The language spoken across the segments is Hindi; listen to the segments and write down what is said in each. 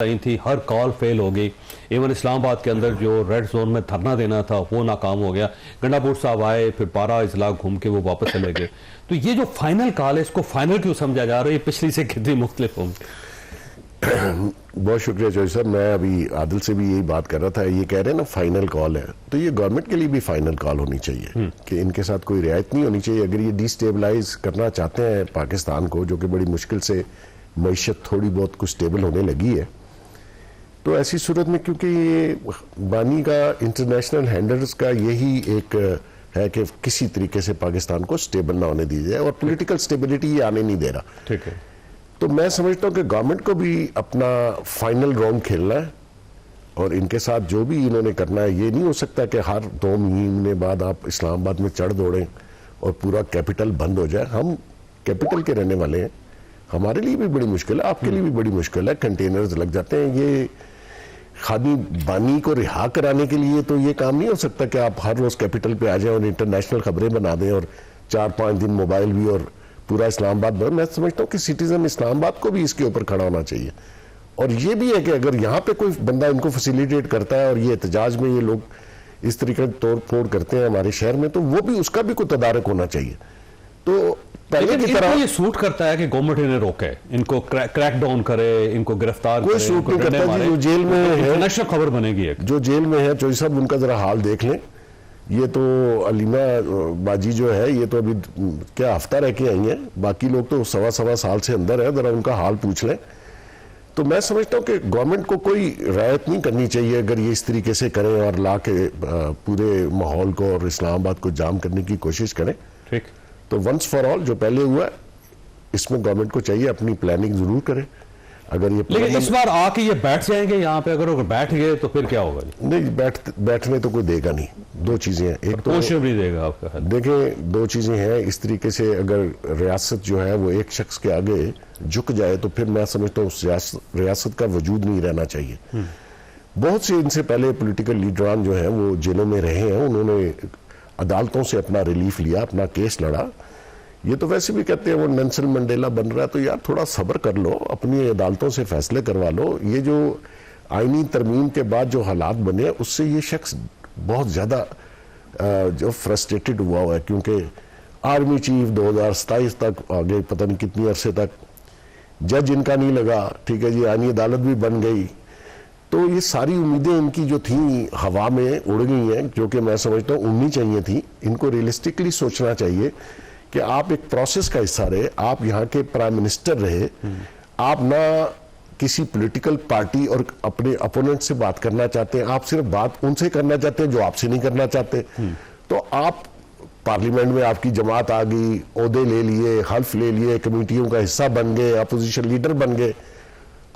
नहीं थी, हर कॉल फेल हो गई। इवन इस्लामाबाद के अंदर जो रेड जोन में धरना देना था वो नाकाम हो गया। गंडापुर साहब आए, फिर 12 अजला घूम के वो वापस चले गए। तो ये जो फाइनल कॉल है, इसको फाइनल क्यों समझा जा रहा है? ये पिछली से कितनी मुख्तलिफ होंगी। बहुत शुक्रिया चौधरी साहब। मैं अभी आदिल से भी यही बात कर रहा था। ये कह रहे हैं ना फाइनल कॉल है, तो ये गवर्नमेंट के लिए भी फाइनल कॉल होनी चाहिए कि इनके साथ कोई रियायत नहीं होनी चाहिए। अगर ये डिस्टेबलाइज करना चाहते हैं पाकिस्तान को, जो कि बड़ी मुश्किल से मईशत थोड़ी बहुत कुछ स्टेबल होने लगी है, तो ऐसी सूरत में, क्योंकि ये बानी का इंटरनेशनल हैंडलर्स का यही एक है कि किसी तरीके से पाकिस्तान को स्टेबल ना होने दी जाए, और पॉलिटिकल स्टेबिलिटी ये आने नहीं दे रहा। ठीक है, तो मैं समझता हूं कि गवर्नमेंट को भी अपना फाइनल राउंड खेलना है, और इनके साथ जो भी इन्होंने करना है, ये नहीं हो सकता कि हर 2 महीने बाद आप इस्लामाबाद में चढ़ दौड़ें और पूरा कैपिटल बंद हो जाए। हम कैपिटल के रहने वाले हैं, हमारे लिए भी बड़ी मुश्किल है, आपके लिए भी बड़ी मुश्किल है। कंटेनर्स लग जाते हैं। ये खादी बानी को रिहा कराने के लिए तो ये काम नहीं हो सकता कि आप हर रोज कैपिटल पे आ जाएं और इंटरनेशनल खबरें बना दें और 4-5 दिन मोबाइल भी और पूरा इस्लामाबाद बंद। मैं समझता हूँ कि सिटीजन इस्लामाबाद को भी इसके ऊपर खड़ा होना चाहिए। और ये भी है कि अगर यहाँ पे कोई बंदा इनको फैसिलिटेट करता है और ये एहतजाज में ये लोग इस तरीके की तोड़ फोड़ करते हैं हमारे शहर में, तो वो भी, उसका भी कोई तदारक होना चाहिए। तो पहले की तरह ये सूट करता है कि गवर्नमेंट इन्हें रोके, इनको क्रैक डाउन करे, इनको गिरफ्तार कोई सूट नहीं करता जी। जो जेल में है, इंटरनेशनल खबर बनेगी एक। जो जेल में है चौधरी साहब, उनका जरा हाल देख लें। ये तो अलीमा बाजी जो है, ये तो अभी क्या हफ्ता रह के आई है, बाकी लोग तो सवा साल से अंदर है। जरा उनका हाल पूछ लें। तो मैं समझता हूँ कि गवर्नमेंट को कोई रियायत नहीं करनी चाहिए अगर ये इस तरीके से करें और ला के पूरे माहौल को और इस्लामाबाद को जाम करने की कोशिश करें। ठीक, तो वंस फॉर ऑल जो पहले हुआ है, इसमें गवर्नमेंट को चाहिए अपनी प्लानिंग जरूर करे। अगर ये लेकिन इस बार आके ये बैठ जाएंगे यहाँ पे, अगर बैठ गए तो फिर क्या होगा? नहीं, बैठने तो कोई देगा नहीं। 2 चीजें हैं, एक तो नहीं देगा आपका। देखें, 2 चीजें हैं। इस तरीके से अगर रियासत जो है वो एक शख्स के आगे झुक जाए, तो फिर मैं समझता हूँ उस रियासत का वजूद नहीं रहना चाहिए। बहुत से इनसे पहले पॉलिटिकल लीडरान जो है वो जेलों में रहे हैं, उन्होंने अदालतों से अपना रिलीफ लिया, अपना केस लड़ा। ये तो वैसे भी कहते हैं वो नेल्सन मंडेला बन रहा है, तो यार थोड़ा सब्र कर लो, अपनी अदालतों से फैसले करवा लो। ये जो आईनी तरमीम के बाद जो हालात बने, उससे ये शख्स बहुत ज़्यादा जो फ्रस्ट्रेटेड हुआ है, क्योंकि आर्मी चीफ 2027 तक आगे, पता नहीं कितनी अरसे तक जज इनका नहीं लगा। ठीक है जी, आईनी अदालत भी बन गई, तो ये सारी उम्मीदें इनकी जो थी हवा में उड़ गई हैं, जो कि मैं समझता हूँ उड़नी चाहिए थी। इनको रियलिस्टिकली सोचना चाहिए कि आप एक प्रोसेस का हिस्सा रहे, आप यहाँ के प्राइम मिनिस्टर रहे, आप ना किसी पॉलिटिकल पार्टी और अपने अपोनेंट से बात करना चाहते हैं, आप सिर्फ बात उनसे करना चाहते हैं जो आपसे नहीं करना चाहते। तो आप पार्लियामेंट में आपकी जमात आ गई, ओहदे ले लिए, हल्फ ले लिए, कमेटियों का हिस्सा बन गए, अपोजिशन लीडर बन गए,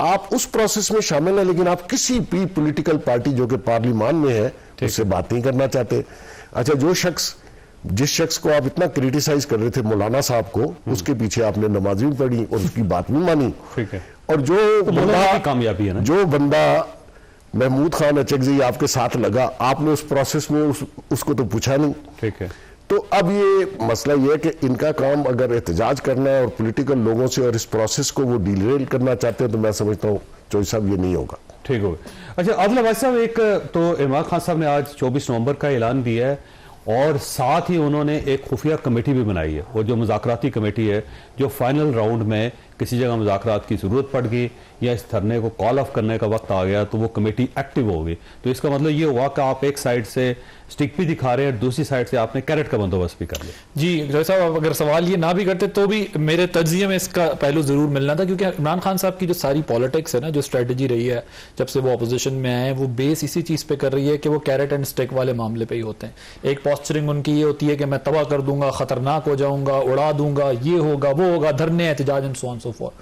आप उस प्रोसेस में शामिल हैं, लेकिन आप किसी भी पॉलिटिकल पार्टी जो कि पार्लियामान में है उससे बात नहीं करना चाहते। अच्छा, जिस शख्स को आप इतना क्रिटिसाइज कर रहे थे, मौलाना साहब को, उसके पीछे आपने नमाज भी पढ़ी और उसकी बात भी मानी। ठीक है। और जो तो बंदा कामयाबी है ना, जो बंदा महमूद खान अचकज़ई आपके साथ लगा, आपने उस प्रोसेस में उसको तो पूछा नहीं। ठीक है। तो अब ये मसला ये है कि इनका काम अगर एहतजाज करना है और पॉलिटिकल लोगों से और इस प्रोसेस को वो डिरेल करना चाहते हैं, तो मैं समझता हूँ चौधरी साहब ये नहीं होगा। ठीक होगा। अच्छा आदिल अब्बासी साहब, एक तो इमरान खान साहब ने आज 24 नवंबर का ऐलान दिया है, और साथ ही उन्होंने एक खुफिया कमेटी भी बनाई है, वो जो मुज़ाकराती कमेटी है, जो फाइनल राउंड में किसी जगह मुज़ाकरात की ज़रूरत पड़ गई या इस धरने को कॉल ऑफ करने का वक्त आ गया, तो वो कमेटी एक्टिव होगी। तो इसका मतलब ये हुआ कि आप एक साइड से स्टिक भी दिखा रहे हैं, दूसरी साइड से आपने कैरेट का बंदोबस्त भी कर लिया। जी जैसा अगर सवाल ये ना भी करते तो भी मेरे तज्जिए में इसका पहलू जरूर मिलना था, क्योंकि इमरान खान साहब की जो सारी पॉलिटिक्स है ना, जो स्ट्रेटजी रही है जब से वो अपोजिशन में आए, वो बेस इसी चीज पे कर रही है कि वो कैरेट एंड स्टिक वाले मामले पे ही होते हैं। एक पॉस्चरिंग उनकी ये होती है कि मैं तबाह कर दूंगा, खतरनाक हो जाऊंगा, उड़ा दूंगा, ये होगा वो होगा, धरने एहतजाज and so on so for.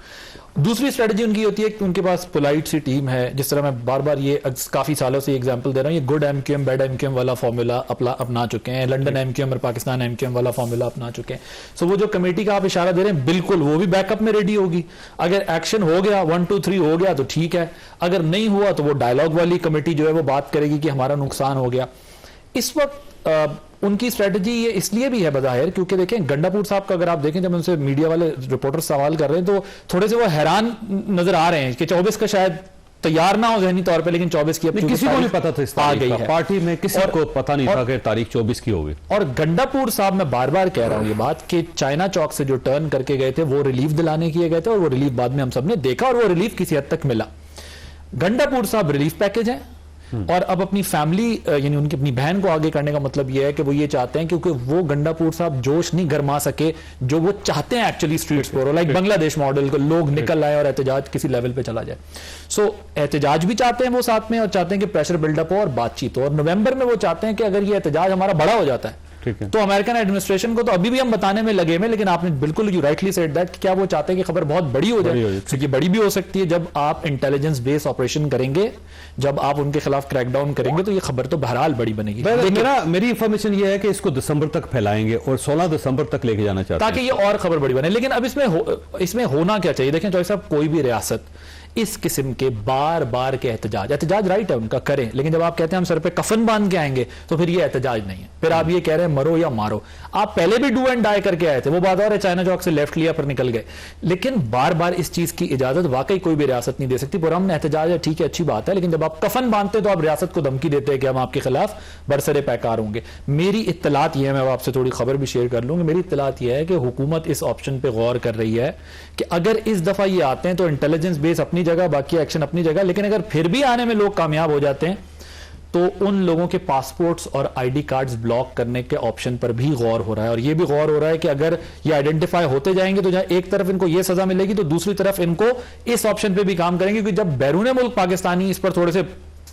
दूसरी स्ट्रेटजी उनकी होती है कि उनके पास पोलाइट सी टीम है, जिस तरह मैं बार बार ये काफी सालों से एग्जांपल दे रहा हूँ, ये गुड एमक्यूएम बैड एमक्यूएम वाला फॉर्मूला अपना चुके हैं, लंदन एमक्यूएम और पाकिस्तान एमक्यूएम वाला फॉर्मूला अपना चुके हैं। सो वो जो कमेटी का आप इशारा दे रहे हैं, बिल्कुल वो भी बैकअप में रेडी होगी। अगर एक्शन हो गया, 1 2 3 हो गया तो ठीक है, अगर नहीं हुआ तो वो डायलॉग वाली कमेटी जो है वो बात करेगी कि हमारा नुकसान हो गया। इस वक्त उनकी स्ट्रेटजी ये इसलिए भी है बज़ाहिर, क्योंकि देखें गंडापुर साहब का अगर आप देखें, जब उनसे मीडिया वाले रिपोर्टर सवाल कर रहे हैं तो थोड़े से वो हैरान नजर आ रहे हैं कि 24 का शायद तैयार ना हो जहनी तौर पे, लेकिन 24 की अब नहीं, किसी को नहीं पता था इस आ तारीख गई का। है। पार्टी में किसी को पता नहीं और- था कि तारीख 24 की होगी। और गंडापुर साहब, मैं बार बार कह रहा हूं ये बात कि चाइना चौक से जो टर्न करके गए थे वो रिलीफ दिलाने किए गए थे, और वो रिलीफ बाद में हम सब ने देखा, और वो रिलीफ किसी हद तक मिला। गंडापुर साहब रिलीफ पैकेज है, और अब अपनी फैमिली यानी उनकी अपनी बहन को आगे करने का मतलब यह है कि वो ये चाहते हैं, क्योंकि वो गंडापुर साहब जोश नहीं गरमा सके जो वो चाहते हैं एक्चुअली स्ट्रीट्स पर, लाइक बांग्लादेश मॉडल को लोग निकल आए और एहतजाज किसी लेवल पे चला जाए। सो एहतजाज भी चाहते हैं वो साथ में, और चाहते हैं कि प्रेशर बिल्डअप हो और बातचीत हो, और नवंबर में वो चाहते हैं कि अगर ये एहतजाज हमारा बड़ा हो जाता है ठीक है। तो अमेरिकन एडमिनिस्ट्रेशन को तो अभी भी हम बताने में लगे हुए, लेकिन आपने बिल्कुल यू राइटली सेड दैट, क्या वो चाहते हैं कि खबर बहुत बड़ी हो जाए। तो ये बड़ी भी हो सकती है जब आप इंटेलिजेंस बेस्ड ऑपरेशन करेंगे, जब आप उनके खिलाफ क्रैकडाउन करेंगे, तो ये खबर तो बहरहाल बड़ी बनेगी। मेरी इंफॉर्मेशन ये है कि इसको दिसंबर तक फैलाएंगे और 16 दिसंबर तक लेके जाना चाहते हैं, ताकि ये और खबर बड़ी बने। लेकिन अब इसमें होना क्या चाहिए? देखें चौधरी साहब, कोई भी रियासत इस किस्म के बार बार के एहतजाज राइट है उनका, करें, लेकिन जब आप कहते हैं हम सर पे कफन बांध के आएंगे, तो फिर ये एहतजाज नहीं है। फिर आप ये कह रहे हैं मरो या मारो। आप पहले भी डू एंड डाई करके आए थे, वो बात और है, चाइना चौक से लेफ्ट लिया पर निकल गए, लेकिन बार बार इस चीज की इजाजत वाकई कोई भी रियासत नहीं दे सकती। पुरअमन एहतजाज है, ठीक है, अच्छी बात है, लेकिन जब आप कफन बांधते हैं तो आप रियासत को धमकी देते हैं कि हम आपके खिलाफ बरसरे पैकार होंगे। मेरी इत्तलात यह है, मैं आपसे थोड़ी खबर भी शेयर कर लूंगी, मेरी इत्तलात यह है कि हुकूमत इस ऑप्शन पे गौर कर रही है कि अगर इस दफा ये आते हैं तो इंटेलिजेंस बेस अपनी जगह, बाकी एक्शन अपनी जगह, लेकिन अगर फिर भी आने में लोग कामयाब हो जाते हैं तो उन लोगों के पासपोर्ट्स और आईडी कार्ड्स ब्लॉक करने के ऑप्शन पर भी गौर हो रहा है। और यह भी गौर हो रहा है कि अगर ये आइडेंटिफाई होते जाएंगे तो जहां एक तरफ इनको ये सजा मिलेगी तो दूसरी तरफ इनको इस ऑप्शन पे भी काम करेंगे, क्योंकि जब बैरून मुल्क पाकिस्तानी इस पर थोड़े से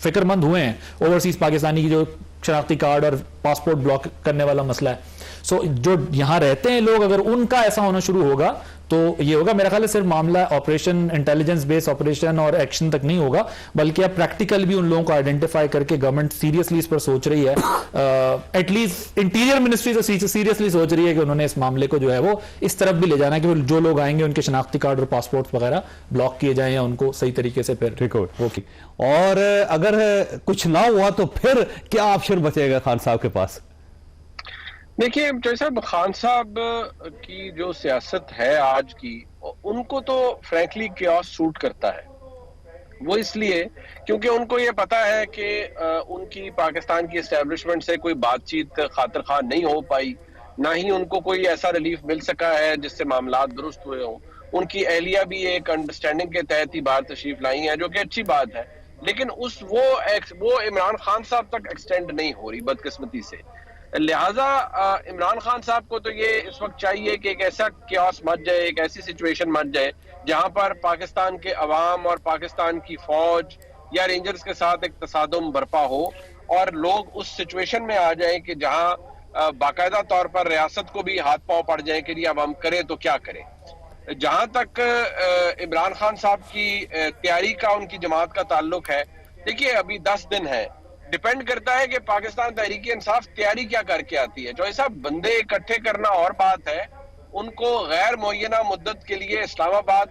फिक्रमंद हुए हैं, ओवरसीज पाकिस्तानी की जो शनाख्ती कार्ड और पासपोर्ट ब्लॉक करने वाला मसला है, सो जो यहां रहते हैं लोग, अगर उनका ऐसा होना शुरू होगा तो ये होगा। मेरा ख्याल है सिर्फ मामला ऑपरेशन, इंटेलिजेंस बेस्ड ऑपरेशन और एक्शन तक नहीं होगा, बल्कि अब प्रैक्टिकल भी उन लोगों को आइडेंटिफाई करके गवर्नमेंट सीरियसली इस पर सोच रही है, एटलीस्ट इंटीरियर मिनिस्ट्री तो सीरियसली सोच रही है कि उन्होंने इस मामले को जो है वो इस तरफ भी ले जाना है कि जो लोग आएंगे उनके शनाख्ती कार्ड और पासपोर्ट वगैरह ब्लॉक किए जाएं या उनको सही तरीके से फिर ठीक हो। और अगर कुछ ना हुआ तो फिर क्या ऑप्शन बचेगा खान साहब के पास? देखिए जैसा खान साहब की जो सियासत है आज की, उनको तो फ्रैंकली क्योस सूट करता है। वो इसलिए क्योंकि उनको ये पता है कि उनकी पाकिस्तान की एस्टेब्लिशमेंट से कोई बातचीत खातिर खां नहीं हो पाई, ना ही उनको कोई ऐसा रिलीफ मिल सका है जिससे मामलात दुरुस्त हुए हों। उनकी एहलिया भी एक अंडरस्टैंडिंग के तहत ही बाहर तशरीफ लाई है, जो कि अच्छी बात है, लेकिन वो इमरान खान साहब तक एक्सटेंड नहीं हो रही बदकिस्मती से। लिहाजा इमरान खान साहब को तो ये इस वक्त चाहिए कि एक ऐसा क्यास मच जाए, एक ऐसी सिचुएशन मच जाए जहां पर पाकिस्तान के अवाम और पाकिस्तान की फौज या रेंजर्स के साथ एक तसादुम बर्पा हो और लोग उस सिचुएशन में आ जाएं कि जहां बाकायदा तौर पर रियासत को भी हाथ पांव पड़ जाए कि जी अब हम करें तो क्या करें। जहां तक इमरान खान साहब की तैयारी का, उनकी जमात का ताल्लुक है, देखिए अभी 10 दिन है, डिपेंड करता है कि पाकिस्तान तहरीक इंसाफ तैयारी क्या करके आती है। जो ऐसा बंदे इकट्ठे करना और बात है, उनको गैर मुअय्यना मुद्दत के लिए इस्लामाबाद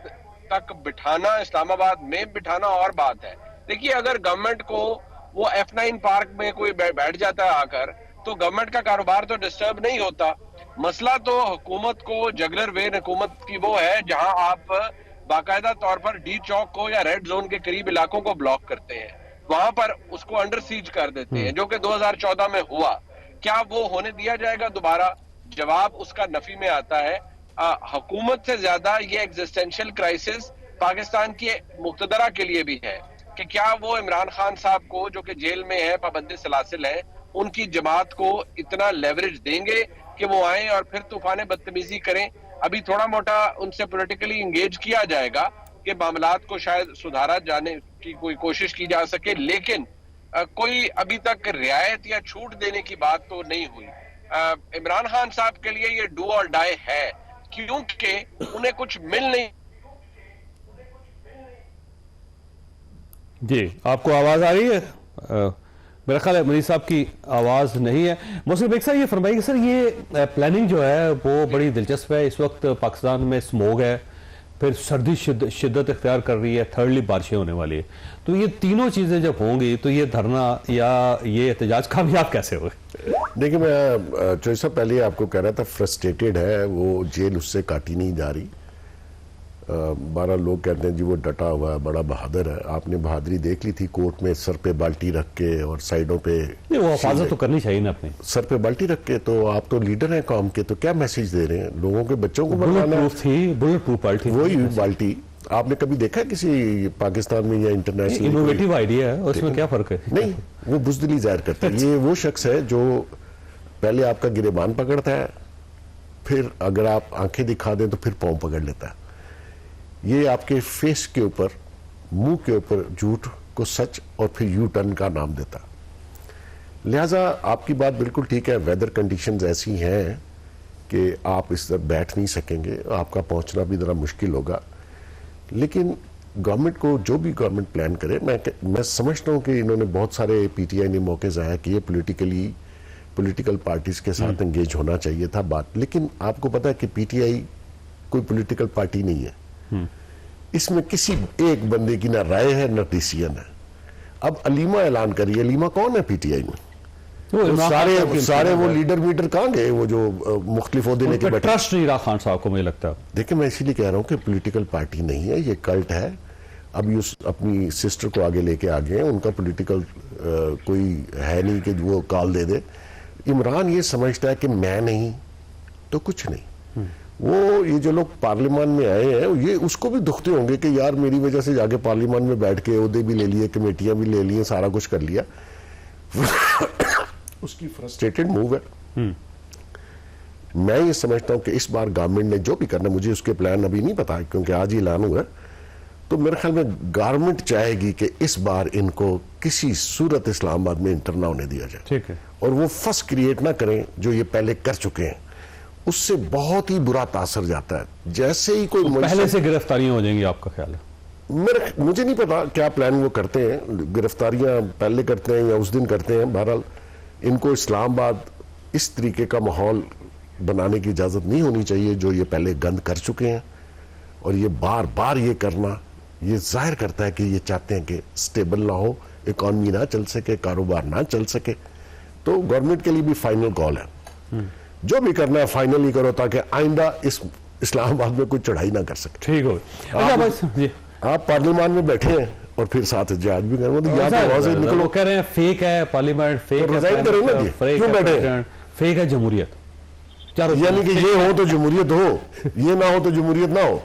तक बिठाना, इस्लामाबाद में बिठाना और बात है। देखिए अगर गवर्नमेंट को वो F9 पार्क में कोई बैठ जाता है आकर, तो गवर्नमेंट का कारोबार तो डिस्टर्ब नहीं होता। मसला तो हुकूमत को, जगलर वेन हुकूमत की वो है जहां आप बाकायदा तौर पर डी चौक को या रेड जोन के करीब इलाकों को ब्लॉक करते हैं, वहां पर उसको अंडर सीज कर देते हैं, जो कि 2014 में हुआ। क्या वो होने दिया जाएगा दोबारा? जवाब उसका नफी में आता है। हुकूमत से ज्यादा ये एग्जिस्टेंशियल क्राइसिस पाकिस्तान के मुक्तदरा के लिए भी है कि क्या वो इमरान खान साहब को, जो कि जेल में है, पाबंदी सलासिल है, उनकी जमात को इतना लेवरेज देंगे कि वो आए और फिर तूफान बदतमीजी करें। अभी थोड़ा मोटा उनसे पॉलिटिकली इंगेज किया जाएगा कि मामलात को शायद सुधारा जाने की कोई कोशिश की जा सके, लेकिन कोई अभी तक रियायत या छूट देने की बात तो नहीं हुई। इमरान खान साहब के लिए ये डू और डाई है, क्योंकि उन्हें कुछ मिल नहीं। जी, आपको आवाज आ रही है? मेरा ख्याल है मनीष साहब की आवाज नहीं है। मोहसिन बेग साहब ये फरमाइए सर, ये प्लानिंग जो है वो बड़ी दिलचस्प है। इस वक्त पाकिस्तान में स्मोग है, फिर सर्दी शिद्दत इख्तियार कर रही है, थर्डली बारिशें होने वाली है, तो ये तीनों चीजें जब होंगी तो ये धरना या ये एहतजाज कामयाब कैसे हुए? देखिए मैं जैसा पहले आपको कह रहा था, फ्रस्ट्रेटेड है वो, जेल उससे काटी नहीं जा रही। 12 लोग कहते हैं जी वो डटा हुआ है, बड़ा बहादुर है। आपने बहादुरी देख ली थी कोर्ट में, सर पे बाल्टी रख के और साइडों पे, नहीं वो हिफाजत तो करनी चाहिए ना अपनी, सर पे बाल्टी रख के। तो आप तो लीडर हैं कौम के, तो क्या मैसेज दे रहे हैं लोगों के, बच्चों को बुलेट बताना प्रूफ थी, बुलेट प्रूफ बाल्टी, वही बाल्टी आपने कभी देखा किसी पाकिस्तान में या इंटरनेशनल? इनोवेटिव आइडिया है, उसमें क्या फर्क है? नहीं, वो बुजदिली जाहिर करता है। ये वो शख्स है जो पहले आपका गिरेबान पकड़ता है, फिर अगर आप आंखें दिखा दें तो फिर पांव पकड़ लेता है। ये आपके फेस के ऊपर, मुंह के ऊपर झूठ को सच और फिर यू टर्न का नाम देता। लिहाजा आपकी बात बिल्कुल ठीक है, वेदर कंडीशंस ऐसी हैं कि आप इस तरह बैठ नहीं सकेंगे, आपका पहुंचना भी जरा मुश्किल होगा। लेकिन गवर्नमेंट को जो भी गवर्नमेंट प्लान करे, मैं समझता हूं कि इन्होंने बहुत सारे पीटीआई ने मौके ज़ाया किए, पॉलिटिकल पार्टीज के साथ एंगेज होना चाहिए था बात। लेकिन आपको पता है कि पीटीआई कोई पॉलिटिकल पार्टी नहीं है, इसमें किसी एक बंदे की ना राय है ना डिसीजन है। अब अलीमा ऐलान करिए, अलीमा कौन है पीटीआई में? तो सारे वो लीडर मीडर कहाँ गए, वो जो मुख्तलिफ ओहदे लेके बैठे? ट्रस्ट नहीं रहा खान साहब को, मुझे लगता है। देखिए मैं इसीलिए कह रहा हूँ कि पॉलिटिकल पार्टी नहीं है, ये कल्ट है। अब ये अपनी सिस्टर को आगे लेके आ गए हैं, उनका पॉलिटिकल कोई है नहीं कि वो कॉल दे दे। इमरान ये समझता है कि मैं नहीं तो कुछ नहीं। वो ये जो लोग पार्लियामान में आए हैं, ये उसको भी दुखते होंगे कि यार मेरी वजह से जाके पार्लियामान में बैठ के ओहदे भी ले लिए, कमेटियां भी ले ली, सारा कुछ कर लिया। उसकी फ्रस्ट्रेटेड मूव है। मैं ये समझता हूं कि इस बार गवर्नमेंट ने जो भी करना, मुझे उसके प्लान अभी नहीं पता क्योंकि आज ही ऐलान हुआ, तो मेरे ख्याल में गवर्नमेंट चाहेगी कि इस बार इनको किसी सूरत इस्लामाबाद में इंटर ना होने दिया जाए। ठीक है। और वो फस क्रिएट ना करें जो ये पहले कर चुके हैं, उससे बहुत ही बुरा तासर जाता है। जैसे ही कोई पहले से गिरफ्तारियां हो जाएंगी, आपका ख्याल है? मुझे नहीं पता क्या प्लान वो करते हैं, गिरफ्तारियां पहले करते हैं या उस दिन करते हैं। बहरहाल इनको इस्लामाबाद इस तरीके का माहौल बनाने की इजाजत नहीं होनी चाहिए जो ये पहले गंद कर चुके हैं। और ये बार बार ये करना, ये जाहिर करता है कि ये चाहते हैं कि स्टेबल ना हो, इकॉनमी ना चल सके, कारोबार ना चल सके। तो गवर्नमेंट के लिए भी फाइनल कॉल है, जो भी करना है फाइनल ही करो ताकि आइंदा इस इस्लामाबाद में कोई चढ़ाई ना कर सके। ठीक हो। आप पार्लियामान में बैठे हैं और फिर साथ जज भी करें, तो निकलो, कह रहे हैं फेक है पार्लियामेंट, फेक है, क्यों बैठे? फेक है जमहूरियत, यानी कि ये हो तो जमहूरियत हो, ये ना हो तो जमहूरियत ना हो।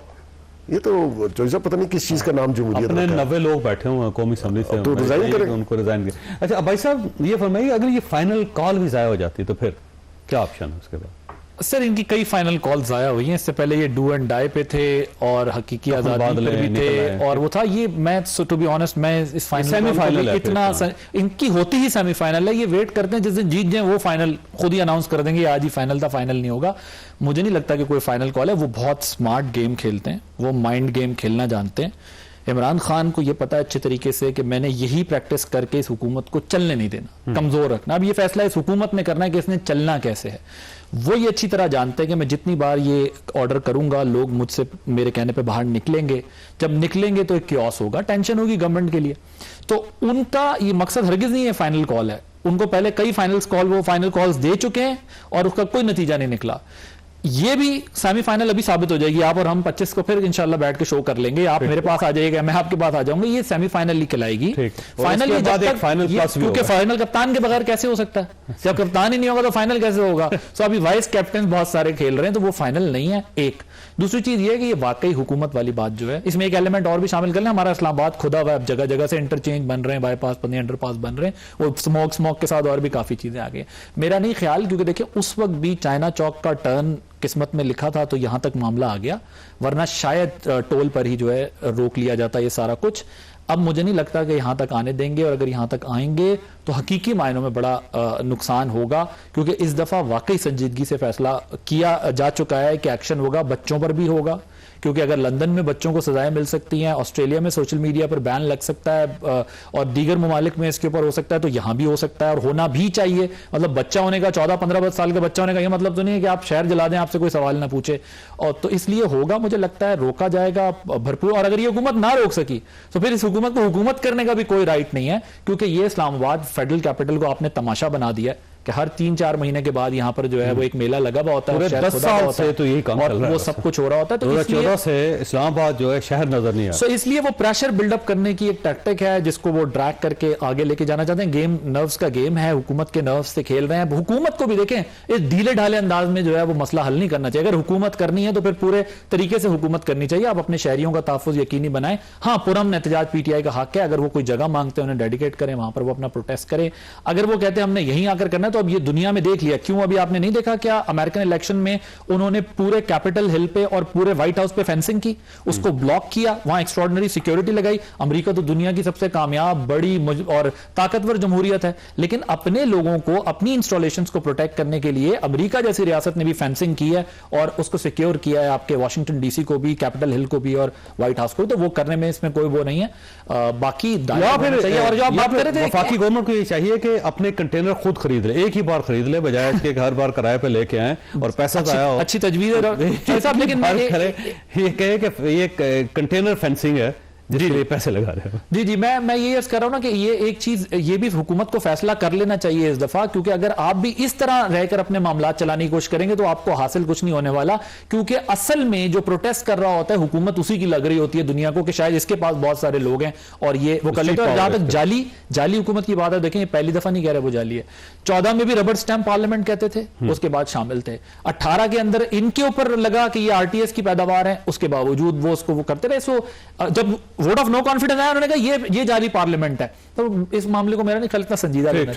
ये तो चौधरी पता नहीं किस चीज का नाम जमहूरियत अपने 90 लोग बैठे हुए हैं कौमी असम्बली से, तो रिजाइन करें, उनको रिजाइन करें। अच्छा भाई साहब ये फरमाइए, अगर ये फाइनल कॉल भी जाया हो जाती तो फिर क्या ऑप्शन है उसके बाद? सर इनकी कई फाइनल कॉल जाया हुई हैं। इससे पहले ये डू एंड डाई पे थे और हकीकी आजादी पे भी थे, और वो था ये, मैं टू बी ऑनेस्ट मैं इस फाइनल इतना इनकी होती ही सेमीफाइनल है। ये वेट करते हैं जिस दिन जीत जाए वो फाइनल खुद ही अनाउंस कर देंगे, आज ही फाइनल था, फाइनल नहीं होगा। मुझे नहीं लगता कि कोई फाइनल कॉल है। वो बहुत स्मार्ट गेम खेलते हैं, वो माइंड गेम खेलना जानते हैं। इमरान खान को यह पता है अच्छे तरीके से कि मैंने यही प्रैक्टिस करके इस हुकूमत को चलने नहीं देना, कमजोर रखना। अब ये फैसला इस हुकूमत ने करना है कि इसने चलना कैसे है। वो ये अच्छी तरह जानते हैं कि मैं जितनी बार ये ऑर्डर करूंगा लोग मुझसे मेरे कहने पे बाहर निकलेंगे। जब निकलेंगे तो एक क्योस होगा, टेंशन होगी गवर्नमेंट के लिए। तो उनका ये मकसद हरगिज नहीं है फाइनल कॉल है। उनको पहले कई फाइनल कॉल्स दे चुके हैं और उसका कोई नतीजा नहीं निकला। ये भी सेमीफाइनल अभी साबित हो जाएगी। आप और हम 25 को फिर इंशाल्लाह बैठ के शो कर लेंगे। आप मेरे पास आ जाइएगा, मैं आपके पास आ जाऊंगा। ये सेमीफाइनल ही खिलाएगी। फाइनल क्योंकि फाइनल कप्तान के बगैर कैसे हो सकता है? जब कप्तान ही नहीं होगा तो फाइनल कैसे होगा? सो अभी वाइस कैप्टन बहुत सारे खेल रहे हैं, तो वो फाइनल नहीं है। एक दूसरी चीज ये है कि ये वाकई हुकूमत वाली बात जो है, इसमें एक एलिमेंट और भी शामिल कर लें। हमारा इस्लामाबाद खुदा हुआ है, जगह जगह से इंटरचेंज बन रहे हैं, बाईपास बन रहे हैं, अंडरपास बन रहे हैं, वो स्मोक के साथ और भी काफी चीजें आ गई। मेरा नहीं ख्याल, क्योंकि देखिए उस वक्त भी चाइना चौक का टर्न किस्मत में लिखा था तो यहां तक मामला आ गया, वरना शायद टोल पर ही जो है रोक लिया जाता ये सारा कुछ। अब मुझे नहीं लगता कि यहां तक आने देंगे, और अगर यहां तक आएंगे तो हकीकी मायनों में बड़ा नुकसान होगा, क्योंकि इस दफा वाकई संजीदगी से फैसला किया जा चुका है कि एक्शन होगा, बच्चों पर भी होगा। क्योंकि अगर लंदन में बच्चों को सजाएं मिल सकती हैं, ऑस्ट्रेलिया में सोशल मीडिया पर बैन लग सकता है, और दीगर ममालिक में इसके ऊपर हो सकता है, तो यहां भी हो सकता है और होना भी चाहिए। मतलब बच्चा होने का, 14-15 साल का बच्चा होने का, यह मतलब तो नहीं है कि आप शहर जला दें, आपसे कोई सवाल ना पूछे। और तो इसलिए होगा, मुझे लगता है रोका जाएगा भरपूर। और अगर ये हुकूमत ना रोक सकी तो फिर इस हुकूमत को हुकूमत करने का भी कोई राइट नहीं है, क्योंकि ये इस्लामाबाद फेडरल कैपिटल को आपने तमाशा बना दिया। कि हर 3-4 महीने के बाद यहाँ पर जो है वो एक मेला लगा हुआ होता है, पूरे शहर 10 खुदा हुआ साल होता से है, तो यही काम और चल रहा है वो बस। सब कुछ हो रहा होता है। तो 2014 से इस्लामाबाद जो है शहर नजर नहीं आ सो इसलिए वो प्रेशर बिल्डअप करने की एक टैक्टिक है जिसको वो ड्रैग करके आगे लेके जाना चाहते हैं। गेम नर्व्स का गेम है, हुकूमत के नर्व्स से खेल रहे हैं। हुकूमत को भी देखें इस ढीले ढाले अंदाज में जो है वो मसला हल नहीं करना चाहिए। अगर हुकूमत करनी है तो फिर पूरे तरीके से हुकूमत करनी चाहिए। आप अपने शहरियों का तहफ्फुज़ यकीनी बनाएं। हाँ, पुरअमन एहतजाज पीटीआई का हक है, अगर वो कोई जगह मांगते हैं उन्हें डेडिकेट करें, वहां पर वो अपना प्रोटेस्ट करें। अगर वो कहते हैं हमने यहीं आकर करना है, तो अब ये दुनिया में देख लिया क्यों। अभी आपने नहीं देखा क्या अमेरिकन इलेक्शन में उन्होंने पूरे कैपिटल हिल पे और पूरे व्हाइट हाउस पे फेंसिंग की, उसको ब्लॉक किया, वहां एक्स्ट्राऑर्डिनरी सिक्योरिटी लगाई। अमेरिका तो दुनिया की सबसे कामयाब, बड़ी और ताकतवर जमहूरियत है, लेकिन अपने लोगों को, अपनी इंस्टॉलेशंस को प्रोटेक्ट करने के लिए अमेरिका जैसी रियासत ने भी फेंसिंग की है और उसको सिक्योर किया है, आपके वाशिंगटन डीसी को भी, कैपिटल हिल को भी और व्हाइट हाउस को। तो वो करने में इसमें कोई वो नहीं है। बाकी या फिर चाहिए। और जो आप बात कर रहे थे, वफाकी गवर्नमेंट को ये चाहिए कि अपने कंटेनर खुद खरीद ले, एक ही बार खरीद ले, बजाय इसके हर बार किराए पे लेके आए और पैसा आया हो। अच्छी तजवीज है साहब, लेकिन ये कहे कि ये कंटेनर फेंसिंग है जिसके लिए पैसे लगा रहे हो। जी जी, मैं ये अर्ज कर रहा हूं ना कि ये एक चीज, ये भी हुकूमत को फैसला कर लेना चाहिए इस दफा, क्योंकि अगर आप भी इस तरह रहकर अपने मामलात चलाने की कोशिश करेंगे तो आपको हासिल कुछ नहीं होने वाला। क्योंकि असल में जो प्रोटेस्ट कर रहा होता है हुकूमत उसी की लग रही होती है दुनिया को कि शायद इसके पास बहुत सारे लोग हैं और ये वो कर लेते हैं। जहां तक जाली हुकूमत की बात है, देखें पहली दफा नहीं कह रहे वो जाली है। 14 में भी रबड़ स्टैंप पार्लियामेंट कहते थे, उसके बाद शामिल थे। 18 के अंदर इनके ऊपर लगा कि ये आरटीएस की पैदावार है, उसके बावजूद वो उसको वो करते रहे। सो जब वोट ऑफ नो कॉन्फिडेंस आया, उन्होंने कहा ये जाली पार्लियामेंट है। तो इस मामले को मेरा नहीं ख्याल इतना संजीदा लेना चाहिए।